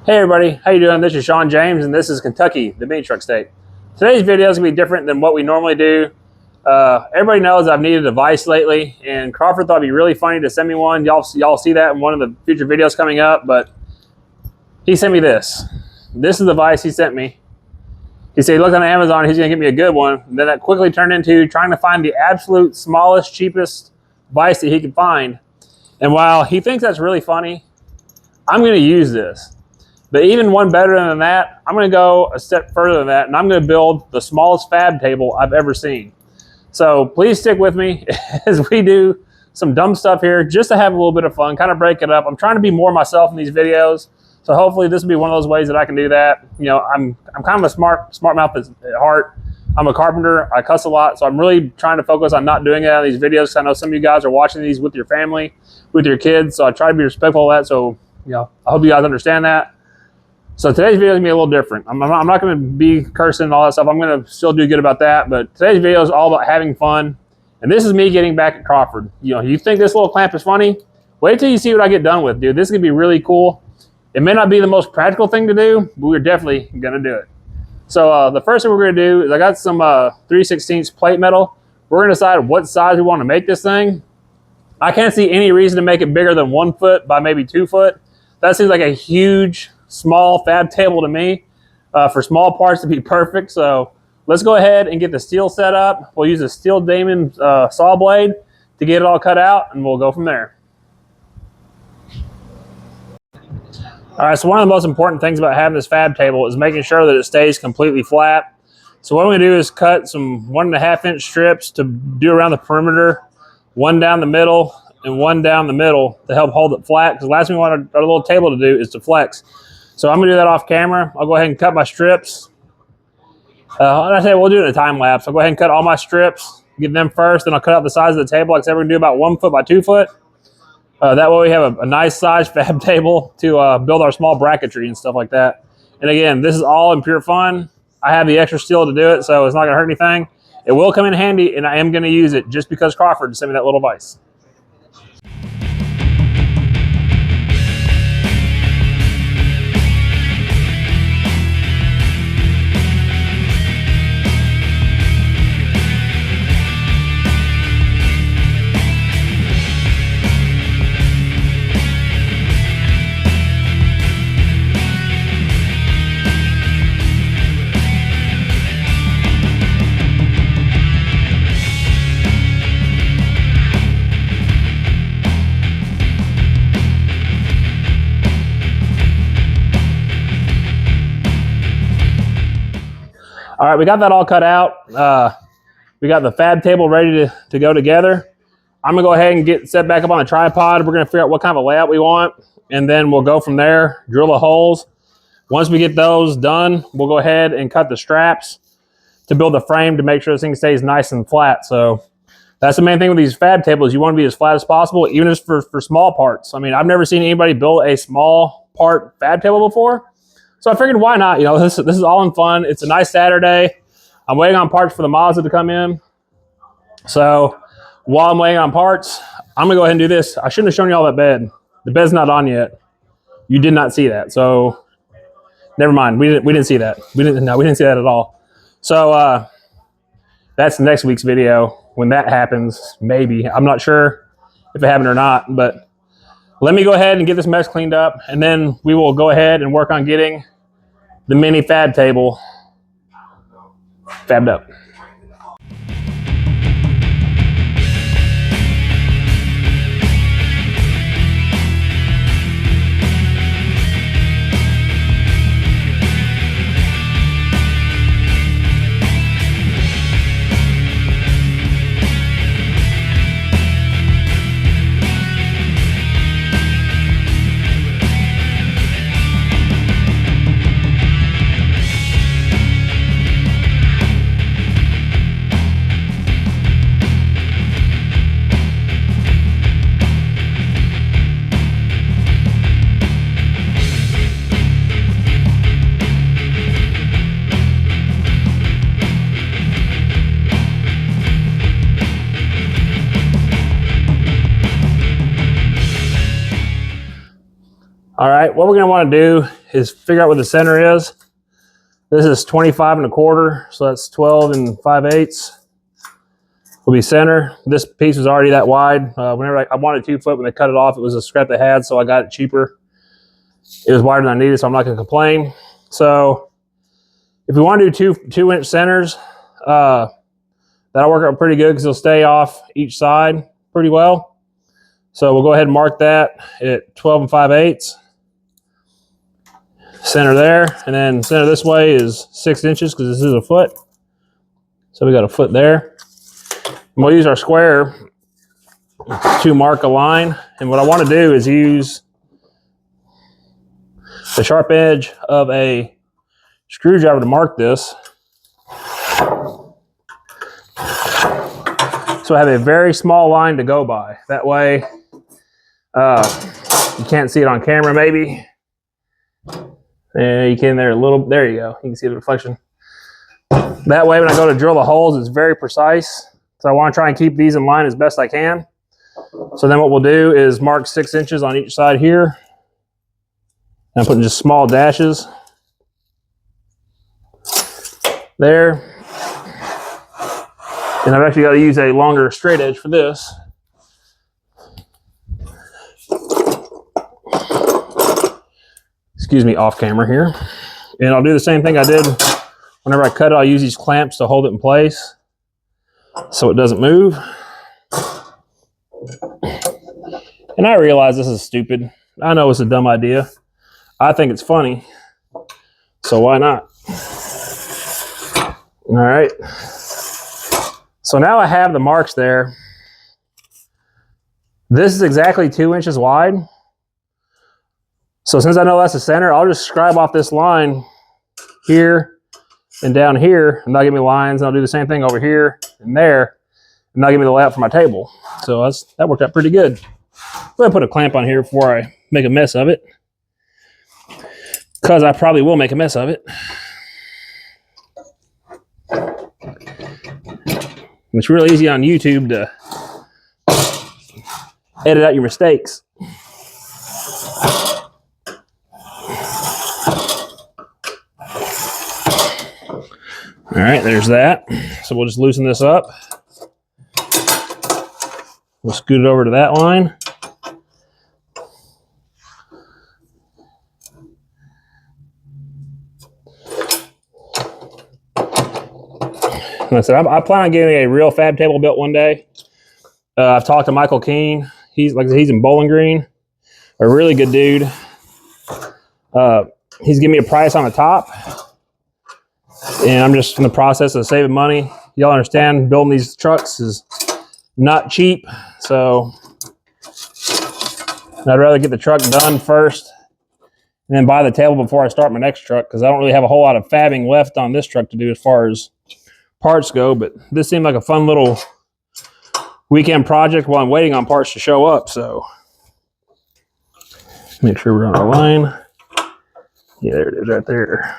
Hey everybody, how you doing? This is Sean James and this is Kentucky, the mini truck state. Today's video is going to be different than what we normally do. Everybody knows I've needed a vise lately, and Crawford thought it'd be really funny to send me one. Y'all see that in one of the future videos coming up, but he sent me this. This is the vise he sent me. He said he looked on Amazon, he's going to get me a good one. And then that quickly turned into trying to find the absolute smallest, cheapest vise that he could find. And while he thinks that's really funny, I'm going to use this. But even one better than that, I'm going to go a step further than that, and I'm going to build the smallest fab table I've ever seen. So please stick with me as we do some dumb stuff here, just to have a little bit of fun, kind of break it up. I'm trying to be more myself in these videos, so hopefully this will be one of those ways that I can do that. You know, I'm kind of a smart mouth at heart. I'm a carpenter. I cuss a lot, so I'm really trying to focus on not doing it on these videos, because I know some of you guys are watching these with your family, with your kids, so I try to be respectful of that. So, you know, I hope you guys understand that. So today's video is going to be a little different. I'm not going to be cursing and all that stuff. I'm going to still do good about that. But today's video is all about having fun. And this is me getting back at Crawford. You know, you think this little clamp is funny? Wait till you see what I get done with, dude. This is going to be really cool. It may not be the most practical thing to do, but we're definitely going to do it. So the first thing we're going to do is I got some 3/16 plate metal. We're going to decide what size we want to make this thing. I can't see any reason to make it bigger than 1 foot by maybe 2 foot. That seems like a huge, small fab table to me. For small parts to be perfect. So let's go ahead and get the steel set up. We'll use a steel diamond saw blade to get it all cut out, and we'll go from there. All right, so one of the most important things about having this fab table is making sure that it stays completely flat. So what I'm going to do is cut some 1.5 inch strips to do around the perimeter, one down the middle and one down the middle to help hold it flat, because the last thing we want our little table to do is to flex. So I'm going to do that off camera. I'll go ahead and cut my strips. I say we'll do it in a time lapse. I'll go ahead and cut all my strips, get them first, then I'll cut out the size of the table. Like I said, we're going to do about 1 foot by 2 foot. That way we have a nice size fab table to build our small bracketry and stuff like that. And again, this is all in pure fun. I have the extra steel to do it, so it's not going to hurt anything. It will come in handy, and I am going to use it just because Crawford sent me that little vise. All right, we got that all cut out. We got the fab table ready to go together. I'm gonna go ahead and get set back up on the tripod. We're gonna figure out what kind of layout we want, and then we'll go from there, drill the holes. Once we get those done, we'll go ahead and cut the straps to build the frame to make sure this thing stays nice and flat. So that's the main thing with these fab tables. You want to be as flat as possible, even just for small parts. I mean, I've never seen anybody build a small part fab table before. So I figured, why not? You know, this is all in fun. It's a nice Saturday. I'm waiting on parts for the Mazda to come in. So while I'm waiting on parts, I'm gonna go ahead and do this. I shouldn't have shown you all that bed. The bed's not on yet. You did not see that. So never mind. We didn't see that. We didn't see that at all. So that's next week's video when that happens. Maybe. I'm not sure if it happened or not, but let me go ahead and get this mess cleaned up, and then we will go ahead and work on getting the mini fab table fabbed up. All right, what we're gonna wanna do is figure out what the center is. This is 25 1/4, so that's 12 5/8 will be center. This piece was already that wide. Whenever I wanted 2 foot, when they cut it off, it was a scrap they had, so I got it cheaper. It was wider than I needed, so I'm not gonna complain. So if we wanna do 2-inch centers, that'll work out pretty good because they'll stay off each side pretty well. So we'll go ahead and mark that at 12 5/8. Center there, and then center this way is 6 inches because this is a foot. So we got a foot there. And we'll use our square to mark a line. And what I want to do is use the sharp edge of a screwdriver to mark this. So I have a very small line to go by. That way, you can't see it on camera maybe. You can there a little, there you go. You can see the reflection. That way when I go to drill the holes, it's very precise. So I want to try and keep these in line as best I can. So then what we'll do is mark 6 inches on each side here. And I'm putting just small dashes there. And I've actually got to use a longer straight edge for this. Excuse me, off camera here. And I'll do the same thing I did whenever I cut it. I'll use these clamps to hold it in place so it doesn't move. And I realize this is stupid. I know it's a dumb idea. I think it's funny. So why not? All right. So now I have the marks there. This is exactly 2 inches wide. So since I know that's the center, I'll just scribe off this line here and down here, and that'll give me lines. And I'll do the same thing over here and there, and that'll give me the layout for my table. So that worked out pretty good. I'm gonna put a clamp on here before I make a mess of it, because I probably will make a mess of it. It's real easy on YouTube to edit out your mistakes. All right, there's that. So we'll just loosen this up. We'll scoot it over to that line. And I said, I plan on getting a real fab table built one day. I've talked to Michael Keene. He's in Bowling Green, a really good dude. He's giving me a price on the top. And I'm just in the process of saving money. Y'all understand, building these trucks is not cheap. So I'd rather get the truck done first and then buy the table before I start my next truck, because I don't really have a whole lot of fabbing left on this truck to do as far as parts go. But this seemed like a fun little weekend project while I'm waiting on parts to show up. So make sure we're on our line. Yeah, there it is right there.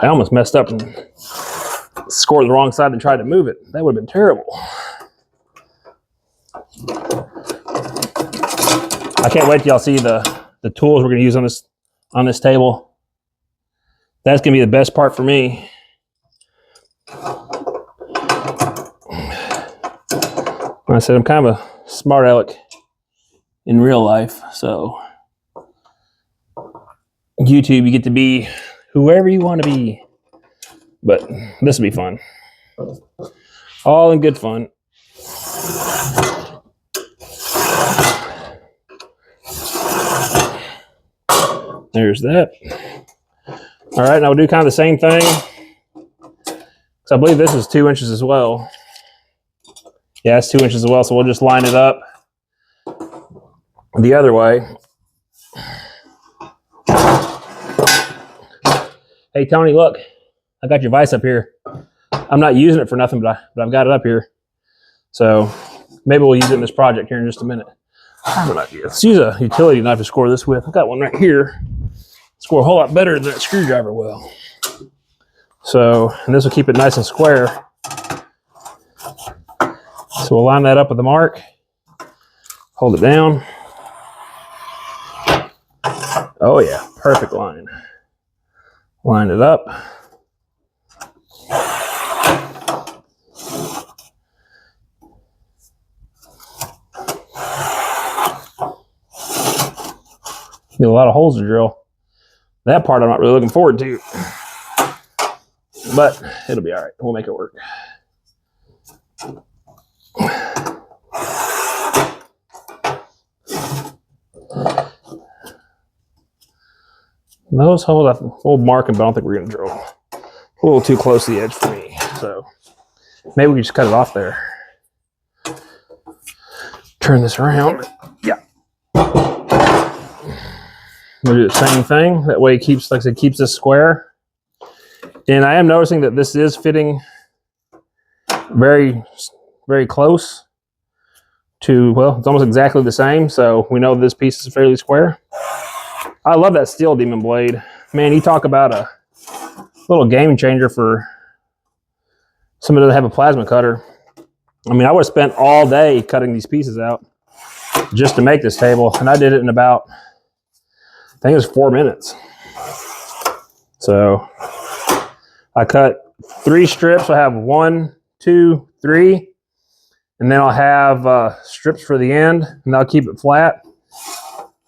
I almost messed up and scored the wrong side and tried to move it. That would have been terrible. I can't wait till y'all see the tools we're going to use on this table. That's going to be the best part for me. Like I said, I'm kind of a smart aleck in real life, so YouTube, you get to be whoever you want to be. But this will be fun. All in good fun. There's that. All right, now we'll do kind of the same thing. So I believe this is 2 inches as well. Yeah, it's 2 inches as well, so we'll just line it up the other way. Hey, Tony, look. I got your vise up here. I'm not using it for nothing, but I've got it up here. So maybe we'll use it in this project here in just a minute. I have an idea. Let's use a utility knife to score this with. I've got one right here. Score a whole lot better than that screwdriver will. So, and this will keep it nice and square. So we'll line that up with the mark. Hold it down. Oh yeah, perfect line. Line it up. Need a lot of holes to drill. That part I'm not really looking forward to, but it'll be all right. We'll make it work. Those holes, we'll mark them, but I don't think we're going to drill them. A little too close to the edge for me, so maybe we can just cut it off there. Turn this around. Yeah. We'll do the same thing. That way it keeps, like I said, keeps this square. And I am noticing that this is fitting very, very close to, well, it's almost exactly the same. So we know this piece is fairly square. I love that steel demon blade. Man, you talk about a little game changer for somebody that have a plasma cutter. I mean, I would have spent all day cutting these pieces out just to make this table. And I did it in about, I think it was 4 minutes. So I cut 3 strips. I have 1, 2, 3. And then I'll have strips for the end, and I'll keep it flat.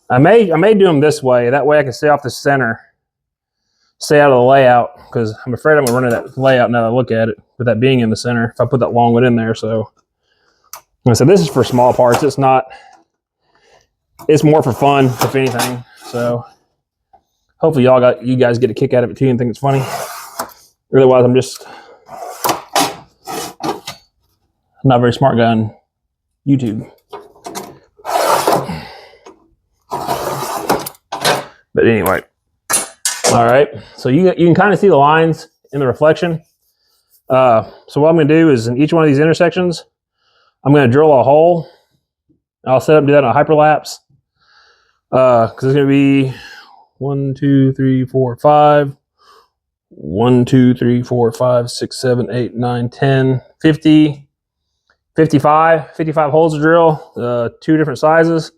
I may do them this way. That way I can stay off the center, stay out of the layout, because I'm afraid I'm going to run into that layout now that I look at it, with that being in the center, if I put that long one in there. So, like I said, this is for small parts. It's not, it's more for fun, if anything. So, hopefully you guys get a kick out of it too and think it's funny. Otherwise, I'm just not a very smart guy on YouTube. But anyway, all right. So you can kind of see the lines in the reflection. So what I'm going to do is in each one of these intersections, I'm going to drill a hole. I'll set up and do that on a hyperlapse. Because it's going to be 1, 2, 3, 4, 5. 1, 2, 3, 4, 5, 6, 7, 8, 9, 10, 50, 55 holes to drill, 2 different sizes.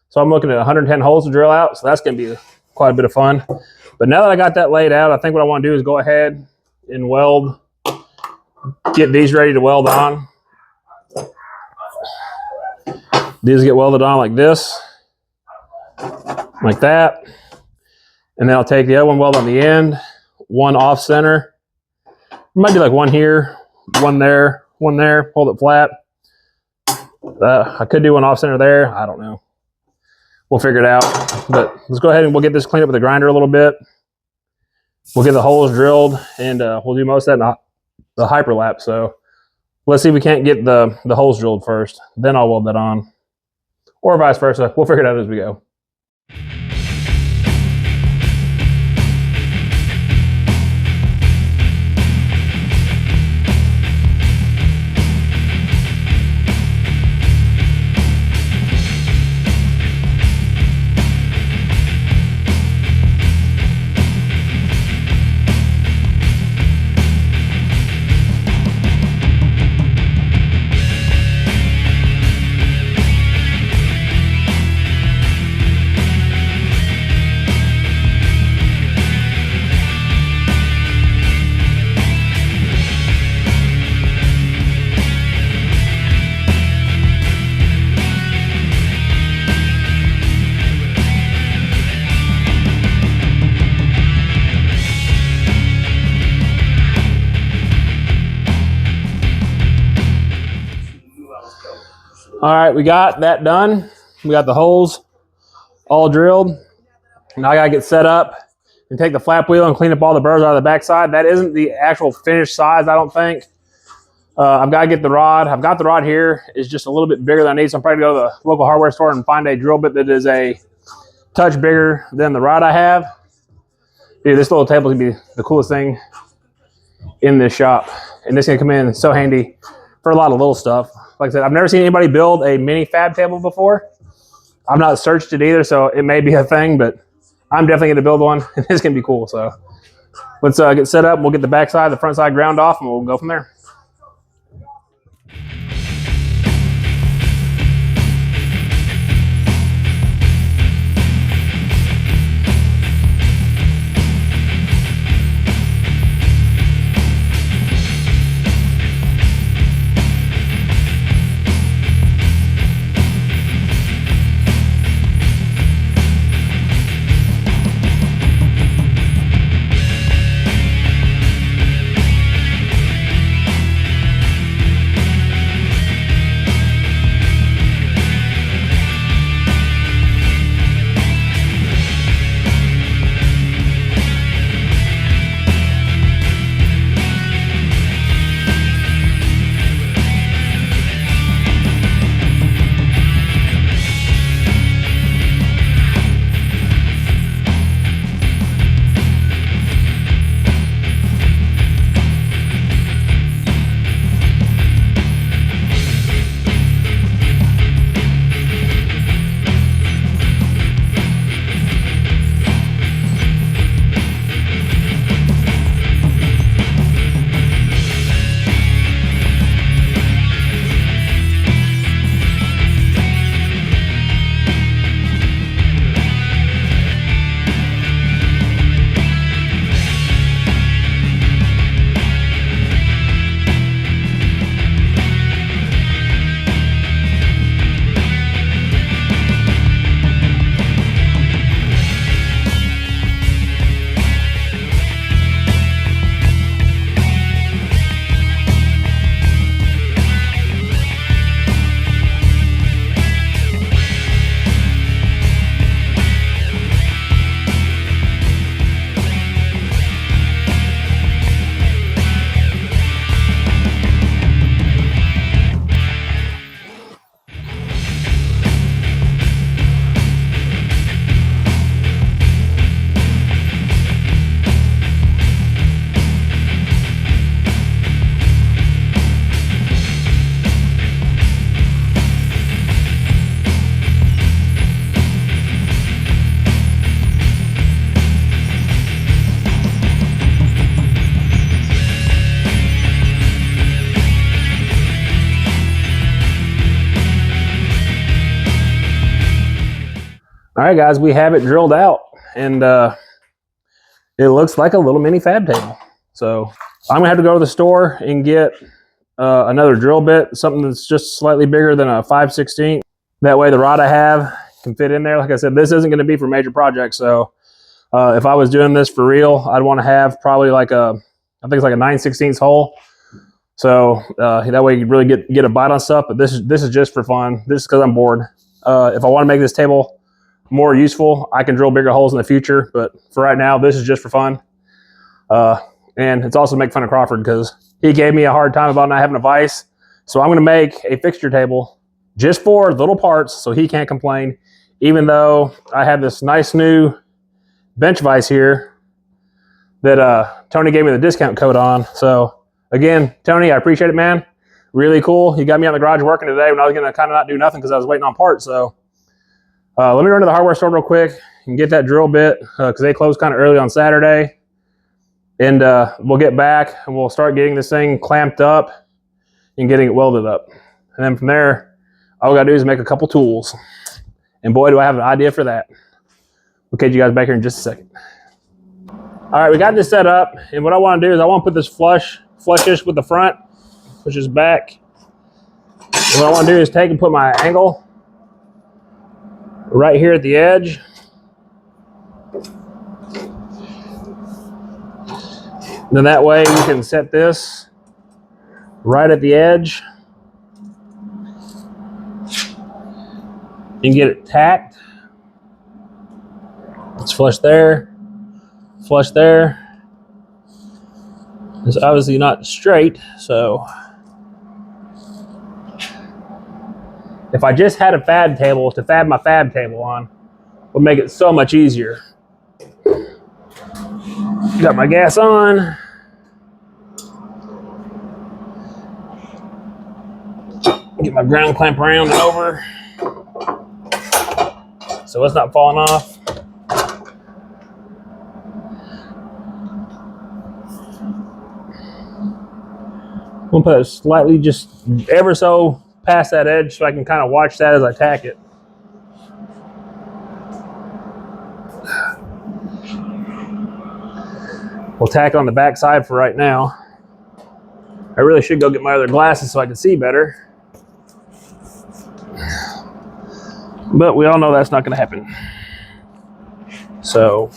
So I'm looking at 110 holes to drill out. So that's going to be quite a bit of fun. But now that I got that laid out, I think what I want to do is go ahead and weld, get these ready to weld on. These get welded on like this, like that. And then I'll take the other one, weld on the end, one off center. Might do like one here, one there, hold it flat. I could do one off center there. I don't know. We'll figure it out. But let's go ahead and we'll get this cleaned up with the grinder a little bit. We'll get the holes drilled, and we'll do most of that in the hyperlapse. So let's see if we can't get the holes drilled first. Then I'll weld that on. Or vice versa. We'll figure it out as we go. All right, we got that done. We got the holes all drilled. Now I gotta get set up and take the flap wheel and clean up all the burrs out of the backside. That isn't the actual finished size, I don't think. I've got to get the rod. I've got the rod here. It's just a little bit bigger than I need, so I'm probably going to go to the local hardware store and find a drill bit that is a touch bigger than the rod I have. Dude, this little table is going to be the coolest thing in this shop. And this is going to come in so handy for a lot of little stuff. Like I said, I've never seen anybody build a mini fab table before. I've not searched it either, so it may be a thing, but I'm definitely going to build one, and it's going to be cool. So let's get set up. We'll get the back side, the front side ground off, and we'll go from there. All right, guys, we have it drilled out, and it looks like a little mini fab table. So I'm gonna have to go to the store and get another drill bit, something that's just slightly bigger than a 5/16. That way the rod I have can fit in there. Like I said, this isn't gonna be for major projects. So if I was doing this for real, I'd wanna have probably like I think it's like a 9/16 hole. So that way you really get a bite on stuff, but this is just for fun. This is because I'm bored. If I wanna make this table more useful, I can drill bigger holes in the future, but for right now, this is just for fun. And it's also to make fun of Crawford because he gave me a hard time about not having a vise. So I'm gonna make a fixture table just for little parts so he can't complain, even though I have this nice new bench vise here that Tony gave me the discount code on. So again, Tony, I appreciate it, man. Really cool. You got me out in the garage working today when I was gonna kind of not do nothing because I was waiting on parts. So let me run to the hardware store real quick and get that drill bit because they close kind of early on Saturday. And we'll get back and we'll start getting this thing clamped up and getting it welded up. And then from there, all we gotta do is make a couple tools. And boy, do I have an idea for that. We'll catch you guys back here in just a second. All right, we got this set up. And what I wanna do is I wanna put this flushish with the front, push this back. And what I wanna do is take and put my angle right here at the edge. Then that way we can set this right at the edge and get it tacked. Let's flush there, flush there. It's obviously not straight, so if I just had a fab table to fab my fab table on, it would make it so much easier. Got my gas on. Get my ground clamp around and over. so it's not falling off. I'm gonna put it slightly just ever so past that edge so I can kind of watch that as I tack it. We'll tack on the back side for right now. I really should go get my other glasses so I can see better. But we all know that's not gonna happen. So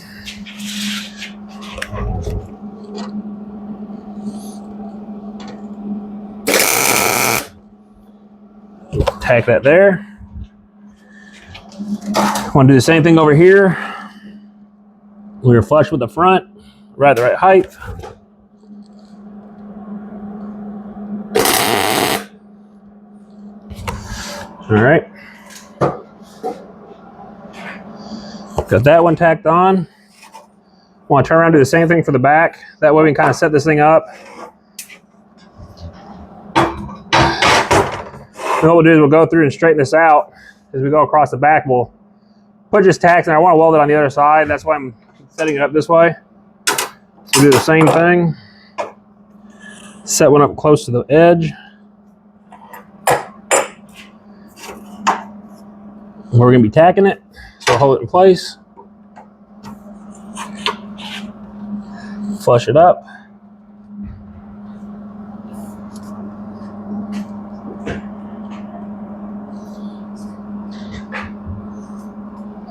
tack that there. Want to do the same thing over here. We're flush with the front, right at the right height. All right. Got that one tacked on. Want to turn around and do the same thing for the back. That way we can kind of set this thing up. And what we'll do is we'll go through and straighten this out as we go across the back. We'll put just tacks, and I want to weld it on the other side. That's why I'm setting it up this way. So we'll do the same thing. Set one up close to the edge. We're going to be tacking it, so we'll hold it in place. Flush it up.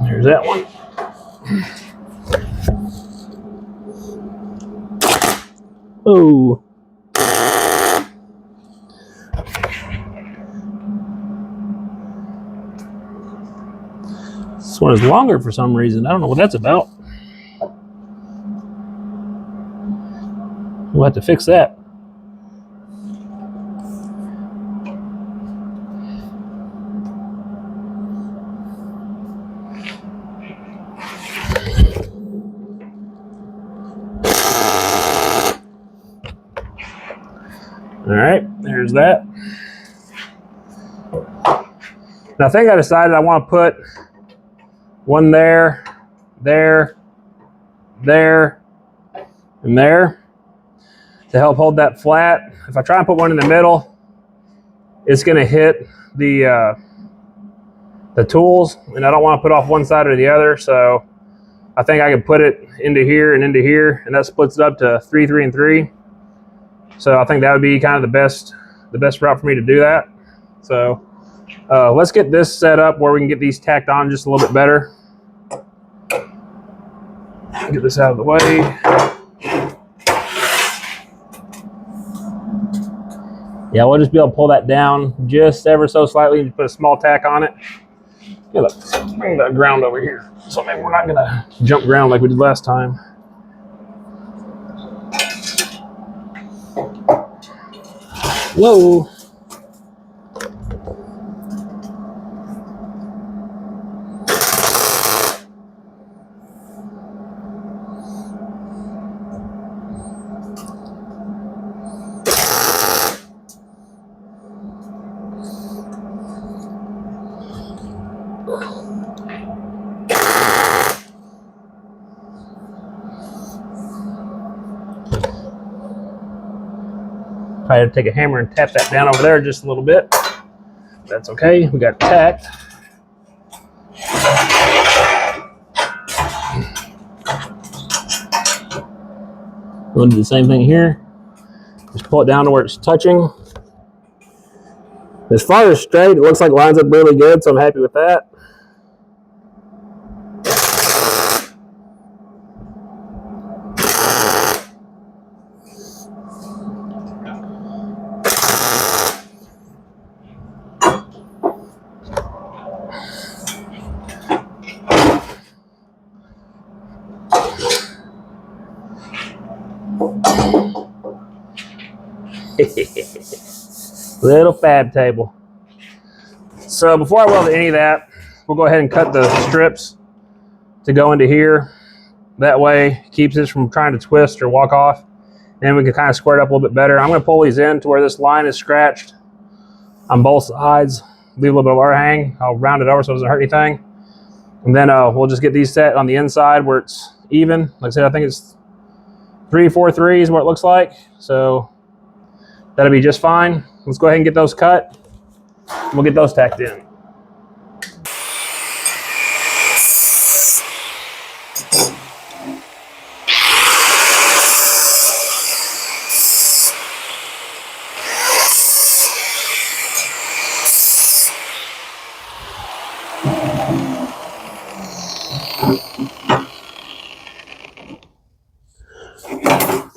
There's that one. Oh. This one is longer for some reason. I don't know what that's about. We'll have to fix that. All right, there's that. Now I think I decided I want to put one there, there, there, and there to help hold that flat. If I try and put one in the middle, it's going to hit the tools, and I don't want to put off one side or the other. So I think I can put it into here and into here, and that splits it up to 3, 3, and 3. So I think that would be kind of the best route for me to do that. So let's get this set up where we can get these tacked on just a little bit better. Get this out of the way. Yeah, we'll just be able to pull that down just ever so slightly and put a small tack on it. Yeah, let's bring that ground over here. So maybe we're not gonna jump ground like we did last time. Whoa. I had to take a hammer and tap that down over there just a little bit. That's okay, we got it tacked. We'll do the same thing here. Just pull it down to where it's touching. As far as straight, it looks like it lines up really good, so I'm happy with that. Little fab table. So before I weld any of that, we'll go ahead and cut the strips to go into here. That way, it keeps this from trying to twist or walk off. And we can kind of square it up a little bit better. I'm going to pull these in to where this line is scratched on both sides. Leave a little bit of overhang. I'll round it over so it doesn't hurt anything. And then we'll just get these set on the inside where it's even. Like I said, I think it's 3-4-3 is what it looks like. So that'll be just fine. Let's go ahead and get those cut. We'll get those tacked in.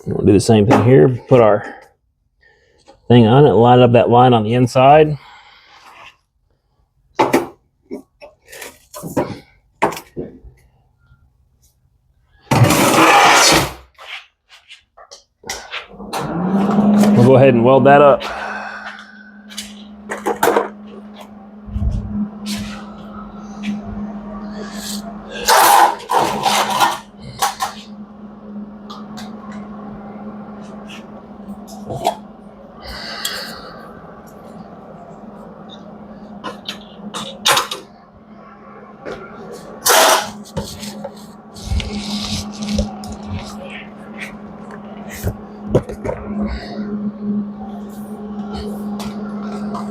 We'll do the same thing here. Put our thing on it, line up that line on the inside. We'll go ahead and weld that up.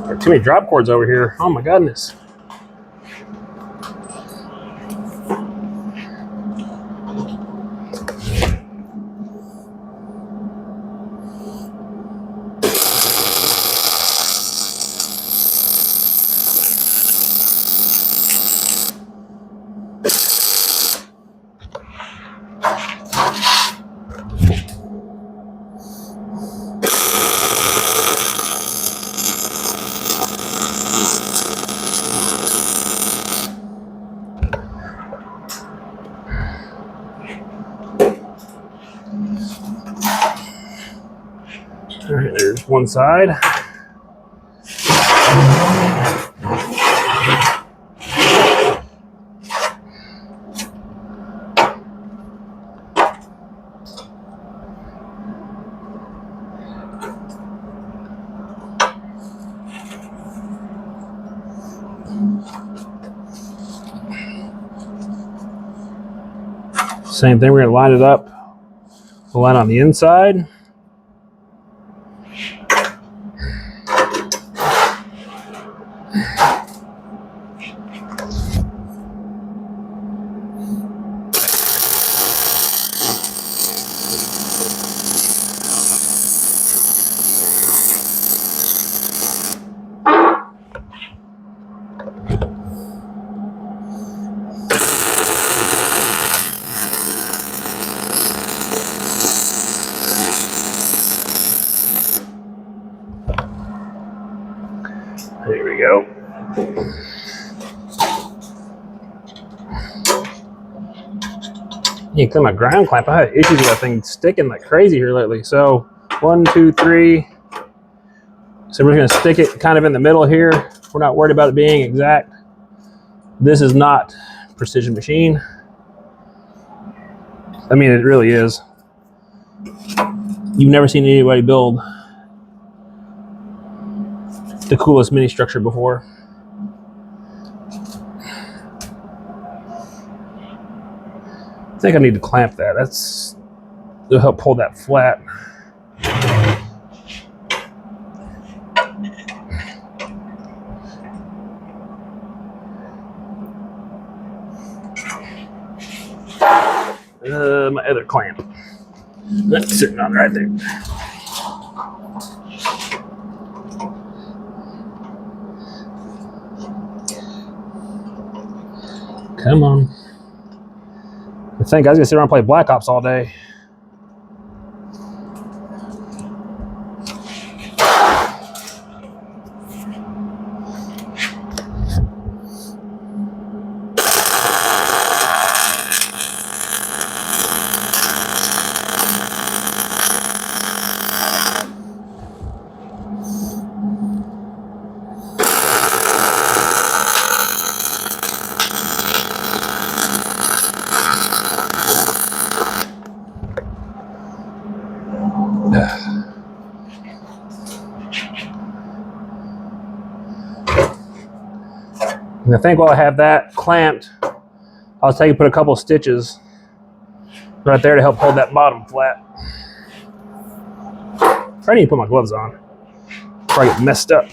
There are too many drop cords over here. Oh my goodness. All right, there's one side. Same thing, we're going to line it up. We'll line on the inside. There we go. You clean my ground clamp. I had issues with that thing sticking like crazy here lately. So 1, 2, 3. So we're going to stick it kind of in the middle here. We're not worried about it being exact. This is not precision machine. I mean, it really is. You've never seen anybody build the coolest mini structure before. I think I need to clamp that. It'll help pull that flat. My other clamp. That's sitting on right there. Come on. I think I was gonna sit around and play Black Ops all day. And I think while I have that clamped, I was taking put a couple stitches right there to help hold that bottom flat. I need to put my gloves on before I get messed up.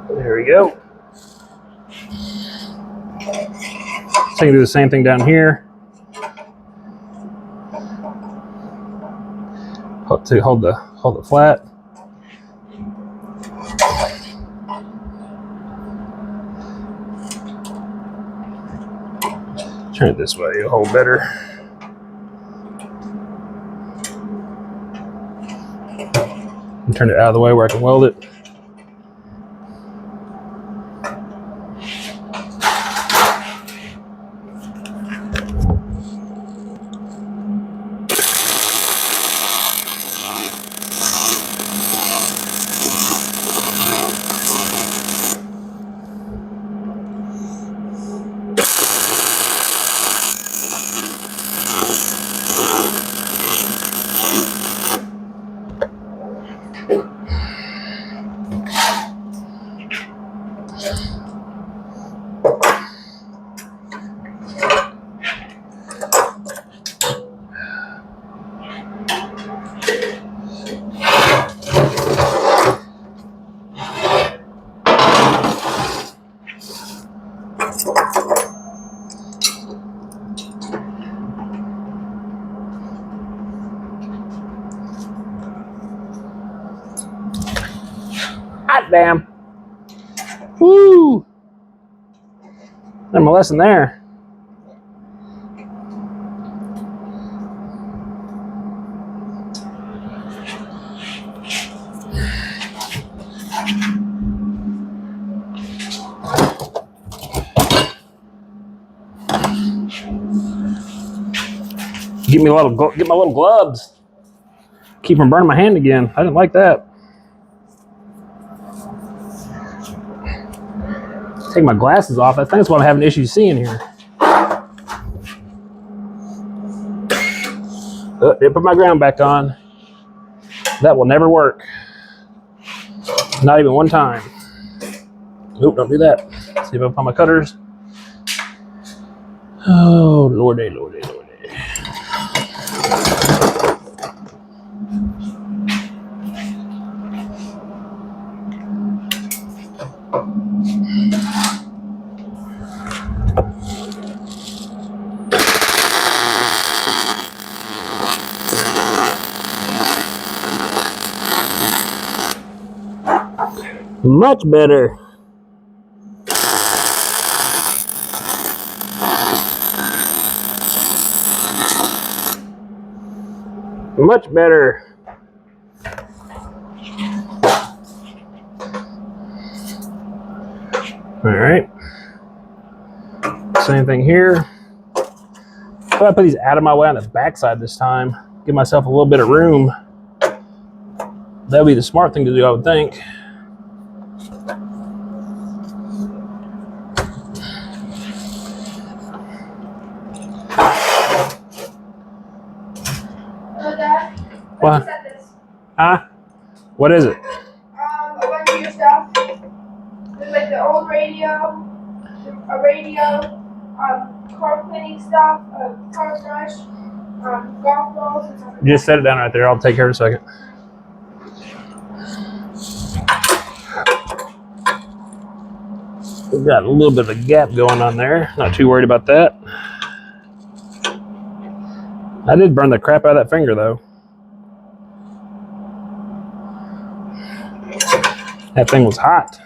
There we go. So you can do the same thing down here. Hold the flat. Turn it this way, it'll hold better. And turn it out of the way where I can weld it. Hot damn. Woo! Learned my lesson there. Get my little gloves. Keep from burning my hand again. I didn't like that. Take my glasses off. I think that's what I'm having issues seeing here. Oh, didn't put my ground back on. That will never work. Not even one time. Nope, don't do that. See if I find my cutters. Oh, lordy, lordy, lordy. Much better. Much better. All right. Same thing here. I'm gonna put these out of my way on the backside this time. Give myself a little bit of room. That would be the smart thing to do, I would think. What? Huh? What is it? A bunch of your stuff. There's like the old radio, a radio, car cleaning stuff, a car brush, golf balls, and stuff. Just set it down right there. I'll take care of it in a second. We've got a little bit of a gap going on there. Not too worried about that. I did burn the crap out of that finger though. That thing was hot.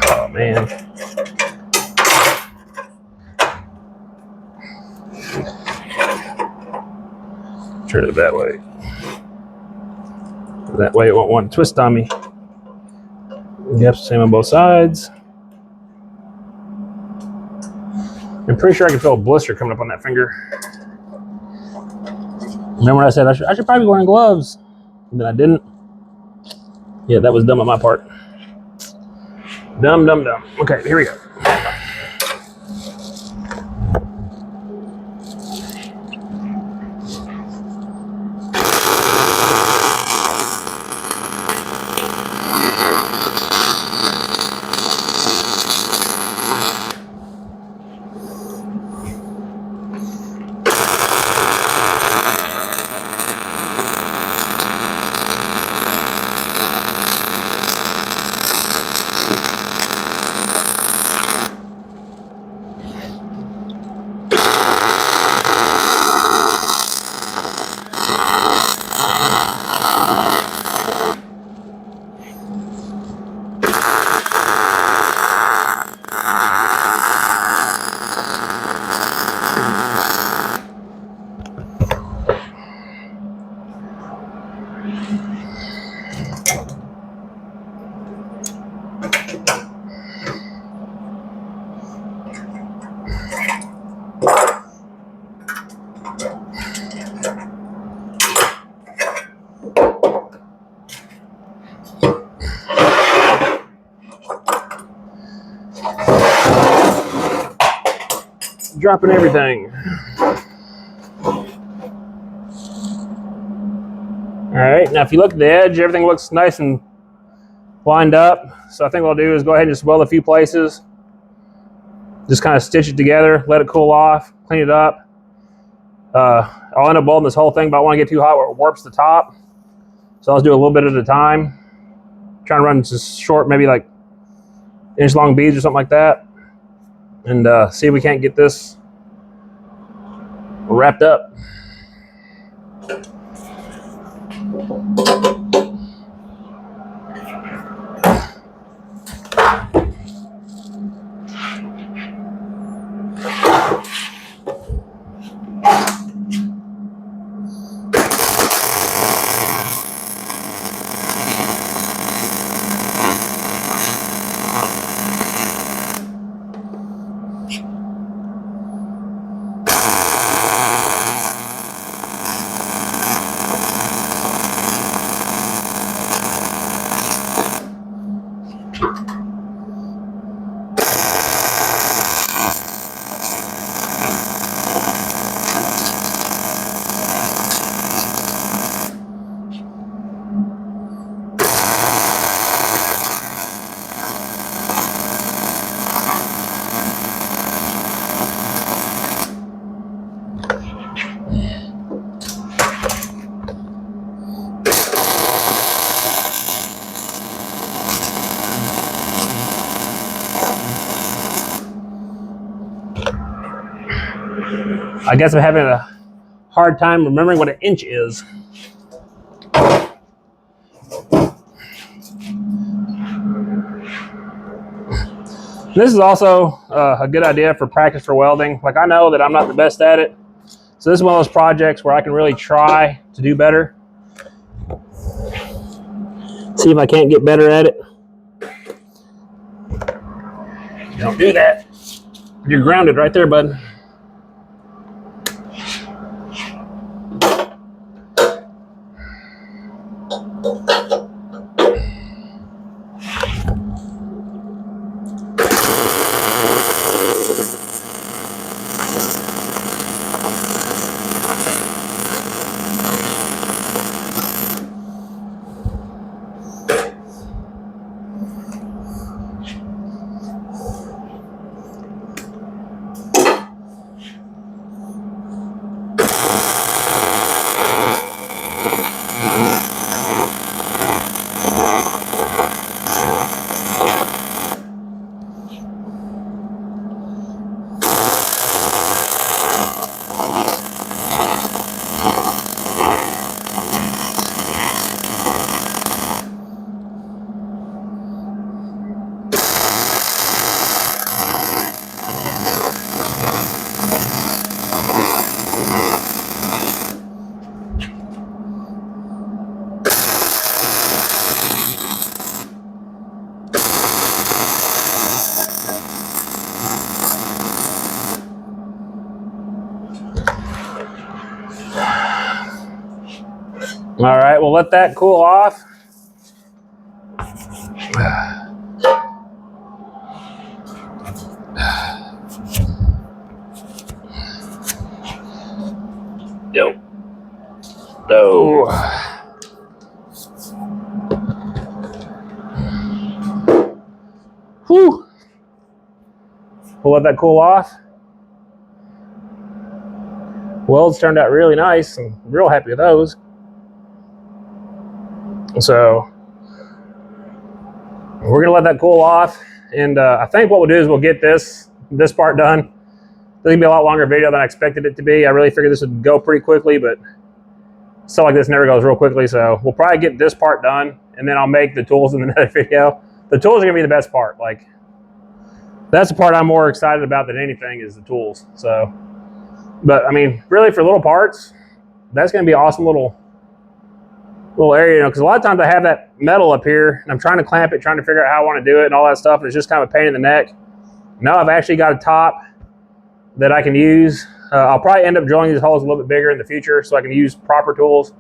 Oh man. turn it that way. That way it won't want to twist on me. Yep, same on both sides. I'm pretty sure I can feel a blister coming up on that finger. Remember when I said I should probably be wearing gloves? And then I didn't. Yeah, that was dumb on my part. Dumb. Okay, here we go. Dropping everything. All right, now if you look at the edge, everything looks nice and lined up. So I think what I'll do is go ahead and just weld a few places. Just kind of stitch it together, let it cool off, clean it up. I'll end up welding this whole thing, but I don't want to get too hot where it warps the top. So I'll just do a little bit at a time. Trying to run just short, maybe like inch long beads or something like that. And see if we can't get this wrapped up. I guess I'm having a hard time remembering what an inch is. This is also a good idea for practice for welding. Like, I know that I'm not the best at it. So this is one of those projects where I can really try to do better. See if I can't get better at it. Don't do that. You're grounded right there, bud. All right, we'll let that cool off. Yo. No. Whew. We'll let that cool off. Welds turned out really nice. I'm real happy with those. So we're gonna let that cool off, and I think what we'll do is we'll get this part done. It's gonna be a lot longer video than I expected it to be. I really figured this would go pretty quickly, but stuff like this never goes real quickly. So we'll probably get this part done, and then I'll make the tools in another video. The tools are gonna be the best part. Like, that's the part I'm more excited about than anything, is the tools. So, but I mean, really for little parts, that's gonna be an awesome little area, you know, because a lot of times I have that metal up here and I'm trying to clamp it, trying to figure out how I want to do it and all that stuff, and it's just kind of a pain in the neck. Now I've actually got a top that I can use. I'll probably end up drilling these holes a little bit bigger in the future so I can use proper tools,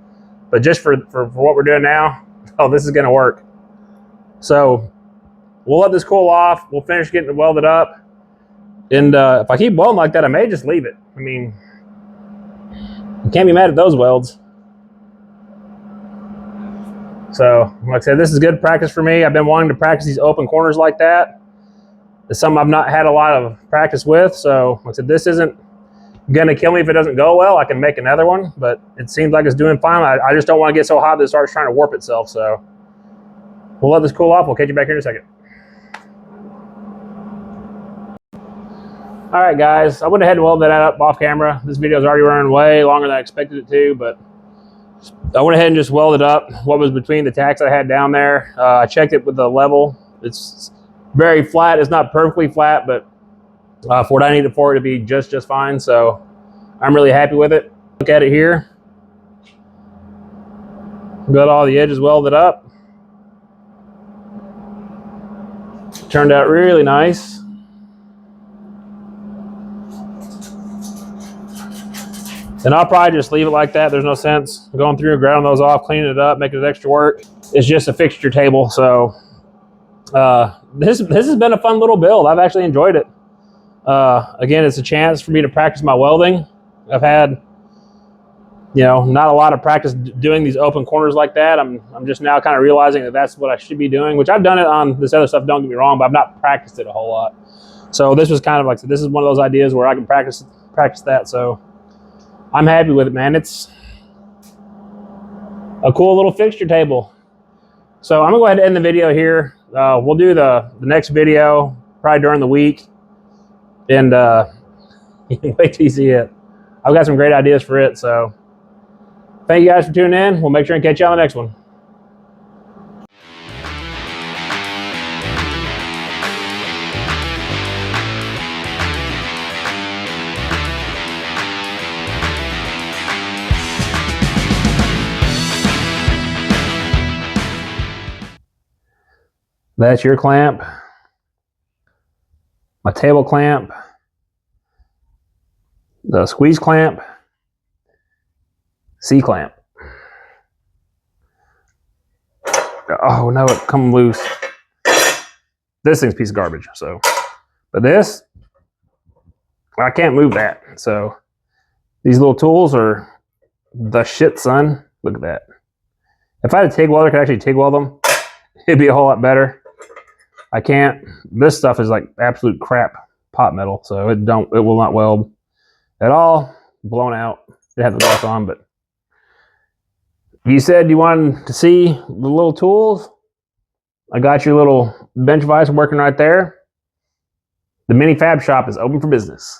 but just for what we're doing now, oh, this is going to work. So we'll let this cool off. We'll finish getting it welded up, and if I keep welding like that, I may just leave it. I mean, you can't be mad at those welds. So, like I said, this is good practice for me. I've been wanting to practice these open corners like that. It's something I've not had a lot of practice with. So, like I said, this isn't going to kill me if it doesn't go well. I can make another one, but it seems like it's doing fine. I just don't want to get so hot that it starts trying to warp itself. So, we'll let this cool off. We'll catch you back here in a second. All right, guys. I went ahead and welded that up off camera. This video is already running way longer than I expected it to, but I went ahead and just welded up what was between the tacks I had down there. I checked it with the level. It's very flat. It's not perfectly flat, but for what I needed for it to be just fine. So I'm really happy with it. Look at it here. Got all the edges welded up. Turned out really nice. And I'll probably just leave it like that. There's no sense going through and grounding those off, cleaning it up, making it extra work. It's just a fixture table. So this has been a fun little build. I've actually enjoyed it. Again, it's a chance for me to practice my welding. I've had, you know, not a lot of practice doing these open corners like that. I'm just now kind of realizing that that's what I should be doing, which I've done it on this other stuff, don't get me wrong, but I've not practiced it a whole lot. So this was kind of like, this is one of those ideas where I can practice that. So I'm happy with it, man. It's a cool little fixture table. So I'm gonna go ahead and end the video here. We'll do the next video probably during the week, and you can wait till you see it. I've got some great ideas for it. So thank you guys for tuning in. We'll make sure and catch you on the next one. That's your clamp, my table clamp, the squeeze clamp, C clamp. Oh no, it come loose. This thing's a piece of garbage. So, but this, I can't move that. So these little tools are the shit, son. Look at that. If I had a TIG welder, I could actually TIG weld them. It'd be a whole lot better. I can't. This stuff is like absolute crap pot metal, so it will not weld at all. Blown out. It had the gloss on, but you said you wanted to see the little tools. I got your little bench vise working right there. The mini fab shop is open for business.